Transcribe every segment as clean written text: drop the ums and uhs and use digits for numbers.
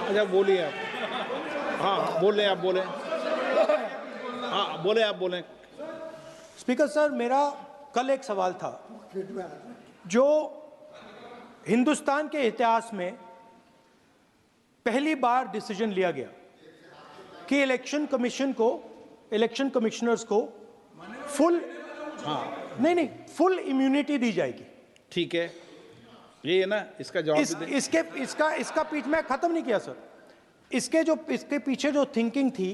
अच्छा बोलिए आप। हाँ बोलें, आप बोलें। हाँ बोले, आप बोलें। स्पीकर सर, मेरा कल एक सवाल था जो हिंदुस्तान के इतिहास में पहली बार डिसीजन लिया गया कि इलेक्शन कमिश्नर्स को फुल फुल इम्यूनिटी दी जाएगी। ठीक है, ये है ना, इसका जवाब इसका पीछ मैं खत्म नहीं किया सर। इसके पीछे जो थिंकिंग थी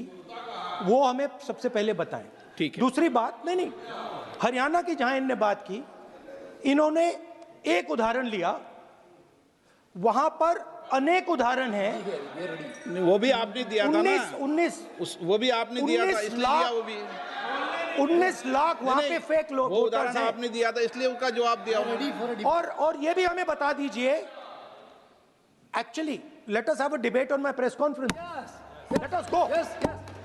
वो हमें सबसे पहले बताएं। ठीक है। दूसरी बात, नहीं हरियाणा की जहां इनने बात की, इन्होंने एक उदाहरण लिया, वहां पर अनेक उदाहरण हैं। वो भी आपने दिया था ना, 19 वो भी आपने दिया था, इसलिए दिया वो भी। 19 लाख वहां पे फेक लोग, वो उदाहरण आपने दिया था, इसलिए उसका जवाब दिया। और ये भी हमें बता दीजिए, actually let us have a debate on my press conference. Let us go,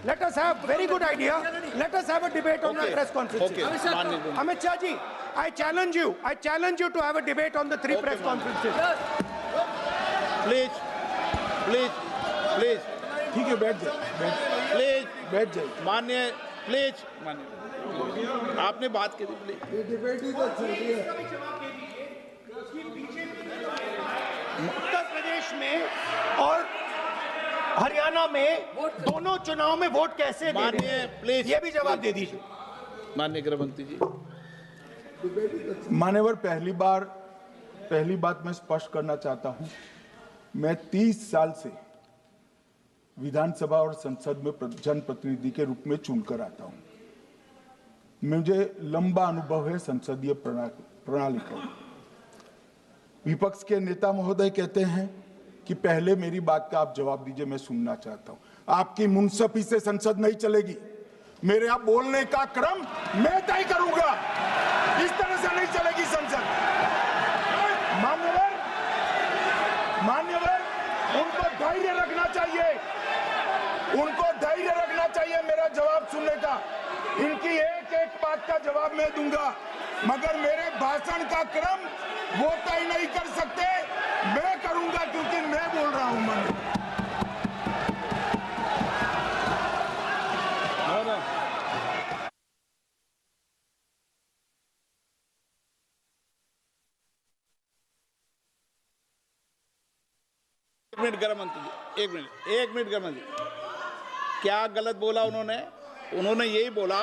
let us have very good idea, let us have a debate on the press conferences. Amit Shah ji, I challenge you to have a debate on the 3 press conferences. Please ठीक है, बैठ जाइए माननीय, please माननीय, आपने बात की थी, प्लीज। ये डिबेट ही तो चल रही है। उत्तर प्रदेश में और हरियाणा में दोनों चुनाव में वोट कैसे दे रहे हैं, प्लीज ये भी जवाब दे दीजिए। माननीय गृहमंत्री जी। मान्यवर, पहली बात मैं स्पष्ट करना चाहता हूं, मैं 30 साल से विधानसभा और संसद में जनप्रतिनिधि के रूप में चुनकर आता हूं। मुझे लंबा अनुभव है संसदीय प्रणाली का। विपक्ष के नेता महोदय कहते हैं कि पहले मेरी बात का आप जवाब दीजिए, मैं सुनना चाहता हूं। आपकी मुंसफी से संसद नहीं चलेगी। मेरे आप बोलने का क्रम मैं तय करूंगा, इस तरह से नहीं चलेगी संसद। मान्यवर, उनको धैर्य रखना चाहिए, मेरा जवाब सुनने का। इनकी एक एक बात का जवाब मैं दूंगा, मगर मेरे भाषण का क्रम वो तय नहीं कर सकते, मैं करूंगा, क्योंकि मैं बोल रहा हूं। एक मिनट गृहमंत्री जी, एक मिनट गृहमंत्री, क्या गलत बोला उन्होंने यही बोला,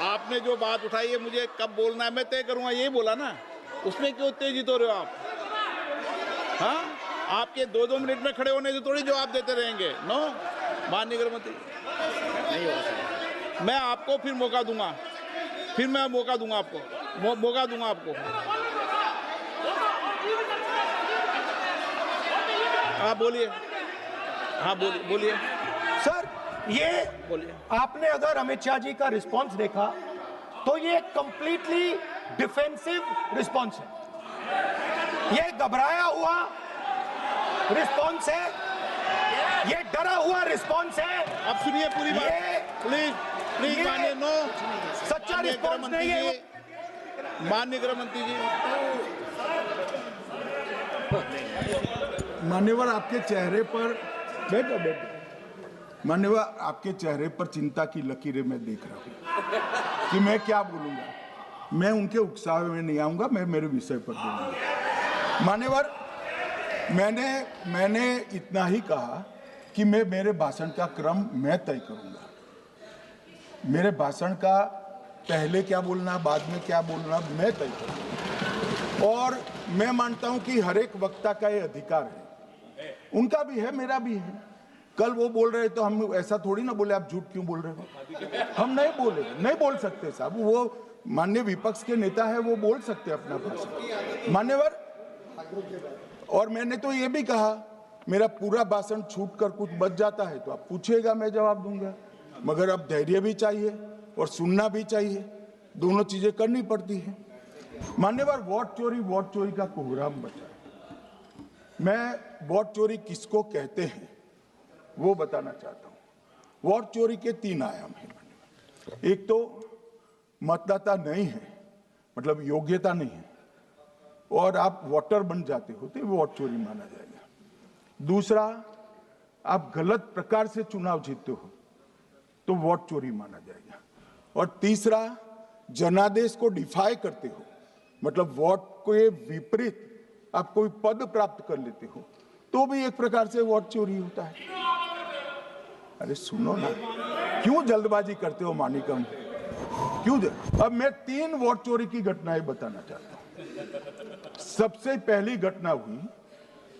आपने जो बात उठाई है मुझे कब बोलना है मैं तय करूंगा, यही बोला ना। उसमें क्यों उत्तेजित हो रहे हो आप? हाँ, आपके 2-2 मिनट में खड़े होने से थोड़ी जवाब देते रहेंगे। नो माननीय गृहमंत्री, नहीं होगा। मैं आपको फिर मौका दूंगा, आपको। हाँ बोलिए, बोलिए सर। ये बोलिए। आपने अगर अमित शाह जी का रिस्पांस देखा तो ये कंप्लीटली डिफेंसिव रिस्पांस है, ये घबराया हुआ रिस्पांस है, ये डरा हुआ रिस्पांस है। अब सुनिए पूरी बात, प्लीज माननीय, नो सच्चा रिस्पांस नहीं है। माननीय गृहमंत्री जी, मान्यवर, आपके चेहरे पर बैठो। मान्यवर, आपके चेहरे पर चिंता की लकीरें मैं देख रहा हूं कि मैं क्या बोलूंगा। मैं उनके उकसावे में नहीं आऊंगा, मैं मेरे विषय पर बोलूंगा। मान्यवर, मैंने इतना ही कहा कि मैं मेरे भाषण का क्रम मैं तय करूंगा। मेरे भाषण का पहले क्या बोलना, बाद में क्या बोलना, मैं तय करूंगा। और मैं मानता हूं कि हर एक वक्ता का ये अधिकार है, उनका भी है, मेरा भी है। कल वो बोल रहे तो हम ऐसा थोड़ी ना बोले आप झूठ क्यों बोल रहे हो, हम नहीं बोल सकते साहब। वो माननीय विपक्ष के नेता है, वो बोल सकते अपना भाषण। मान्यवर, और मैंने तो ये भी कहा, मेरा पूरा भाषण छूट कर कुछ बच जाता है तो आप पूछिएगा, मैं जवाब दूंगा। मगर अब धैर्य भी चाहिए और सुनना भी चाहिए, दोनों चीजें करनी पड़ती है। मान्यवर, वोट चोरी का कोहराम बचा। मैं वोट चोरी किसको कहते हैं वो बताना चाहता हूं। वोट चोरी के 3 आयाम हैं। एक तो मतदाता नहीं है, मतलब योग्यता नहीं है, और आप वोटर बन जाते हो तो वोट चोरी माना जाएगा। दूसरा, आप गलत प्रकार से चुनाव जीतते हो तो वोट चोरी माना जाएगा। और तीसरा, जनादेश को डिफाई करते हो, मतलब वोट के विपरीत आप कोई पद प्राप्त कर लेते हो तो भी एक प्रकार से वोट चोरी होता है। अरे सुनो ना, क्यों जल्दबाजी करते हो मानिकम, क्यों? अब मैं 3 वोट चोरी की घटनाएं बताना चाहता हूं। सबसे पहली घटना हुई,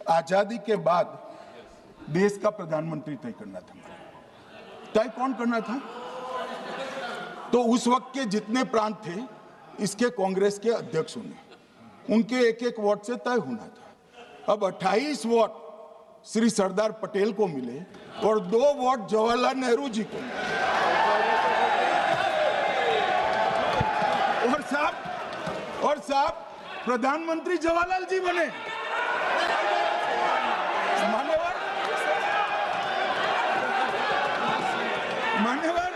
आजादी के बाद देश का प्रधानमंत्री तय करना था। तय कौन करना था? तो उस वक्त के जितने प्रांत थे इसके कांग्रेस के अध्यक्षों ने, उनके एक एक वोट से तय होना था। अब 28 वोट श्री सरदार पटेल को मिले और 2 वोट जवाहरलाल नेहरू जी को मिले। और साहब प्रधानमंत्री जवाहरलाल जी बने। मान्यवर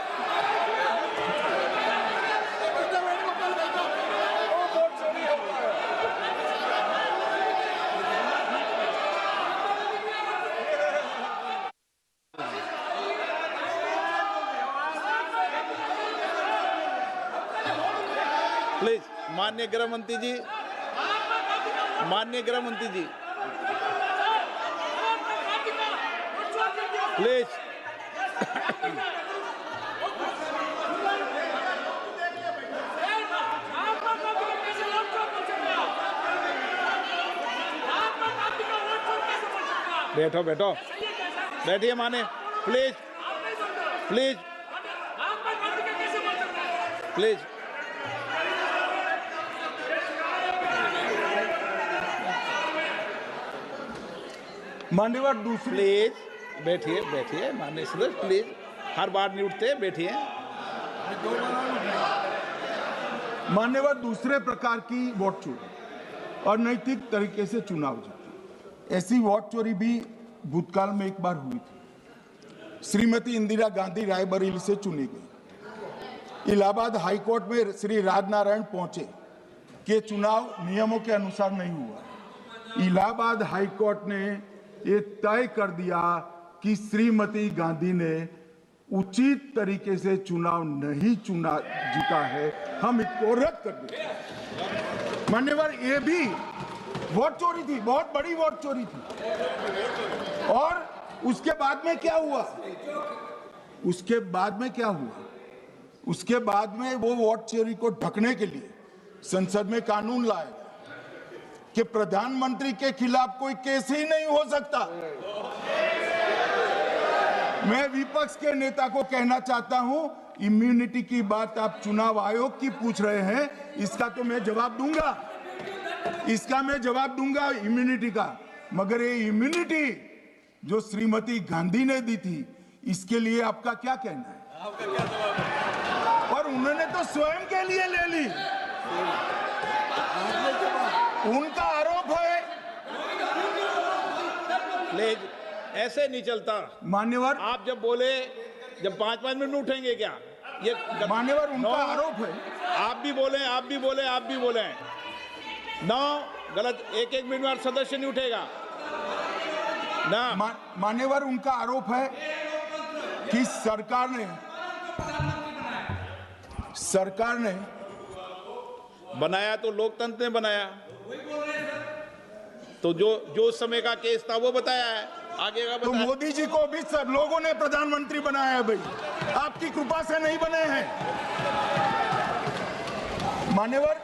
प्लीज, माननीय गृह मंत्री जी, माननीय गृह मंत्री जी, प्लीज। बैठो बैठो, बैठिए माने, प्लीज प्लीज प्लीज। मान्यवर दूसरी, प्लीज बैठिए बैठिए माननीय सदस्य, प्लीज, हर बार नहीं उठते, बैठिए। मान्यवर दूसरे प्रकार की वोट चोरी और नैतिक तरीके से चुनाव जीतना, ऐसी वोट चोरी भी भूतकाल में एक बार हुई थी। श्रीमती इंदिरा गांधी रायबरेली से चुनी गई। इलाहाबाद हाईकोर्ट में श्री राजनारायण पहुंचे कि चुनाव नियमों के अनुसार नहीं हुआ। इलाहाबाद हाईकोर्ट ने ये तय कर दिया कि श्रीमती गांधी ने उचित तरीके से चुनाव नहीं जीता है, हम इसको रद्द कर दें। मान्यवर, ये भी वोट चोरी थी, बहुत बड़ी वोट चोरी थी। और उसके बाद में क्या हुआ? उसके बाद में वो वोट चोरी को ढकने के लिए संसद में कानून लाया कि प्रधानमंत्री के खिलाफ कोई केस ही नहीं हो सकता। मैं विपक्ष के नेता को कहना चाहता हूं, इम्यूनिटी की बात आप चुनाव आयोग की पूछ रहे हैं, इसका तो मैं जवाब दूंगा, इम्यूनिटी का। मगर ये इम्यूनिटी जो श्रीमती गांधी ने दी थी, इसके लिए आपका क्या कहना है? और उन्होंने तो स्वयं के लिए ले ली। उनका आरोप है। प्लीज, ऐसे नहीं चलता मान्यवर, आप जब बोले, जब 5-5 मिनट में उठेंगे क्या? ये मान्यवर, उनका आरोप है। आप भी बोले। 9 गलत, 1-1 मिनट में सदस्य नहीं उठेगा ना। मान्यवर, उनका आरोप है कि सरकार ने बनाया तो लोकतंत्र ने बनाया, तो जो समय का केस था वो बताया है, आगे का तो बताया। मोदी जी को भी सब लोगों ने प्रधानमंत्री बनाया है भाई, आपकी कृपा से नहीं बने हैं। मान्यवर,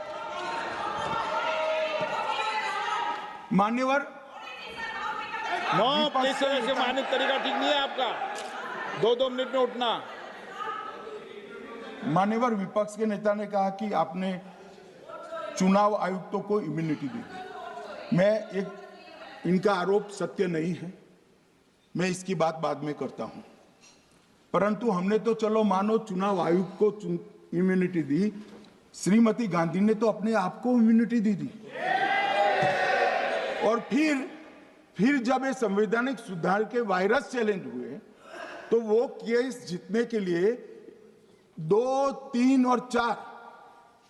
नो प्लीज, ऐसे मानक तरीका ठीक नहीं है आपका, 2-2 मिनट में उठना। मान्यवर, विपक्ष के नेता ने कहा कि आपने चुनाव आयुक्तों को इम्यूनिटी दी। इनका आरोप सत्य नहीं है, मैं इसकी बात बाद में करता हूं। परंतु हमने तो चलो मानो चुनाव आयुक्त को इम्यूनिटी दी, श्रीमती गांधी ने तो अपने आप को इम्यूनिटी दी थी। और फिर जब ये संवैधानिक सुधार के वायरस चैलेंज हुए तो वो केस जीतने के लिए 2, 3 और 4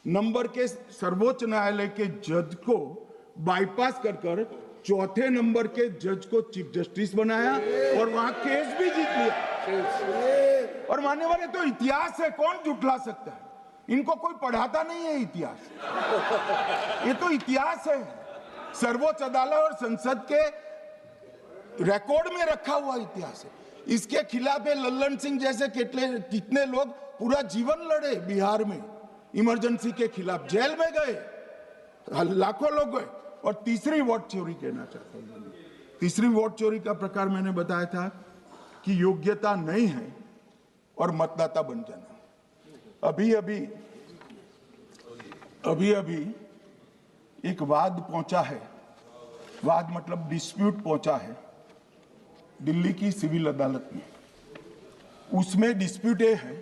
नंबर के सर्वोच्च न्यायालय के जज को बाईपास कर चौथे नंबर के जज को चीफ जस्टिस बनाया और वहां केस भी जीत लिया। और मानने वाले तो इतिहास है, कौन जुटला सकता है? इनको कोई पढ़ाता नहीं है इतिहास, ये तो इतिहास है, सर्वोच्च अदालत और संसद के रिकॉर्ड में रखा हुआ इतिहास है। इसके खिलाफ लल्लन सिंह जैसे कितने लोग पूरा जीवन लड़े बिहार में, इमरजेंसी के खिलाफ जेल में गए, लाखों लोग गए। और तीसरी वोट चोरी कहना चाहता हूं, तीसरी वोट चोरी का प्रकार मैंने बताया था कि योग्यता नहीं है और मतदाता बन जाना। अभी अभी एक वाद पहुंचा है, वाद मतलब डिस्प्यूट पहुंचा है दिल्ली की सिविल अदालत में। उसमें डिस्प्यूट ये है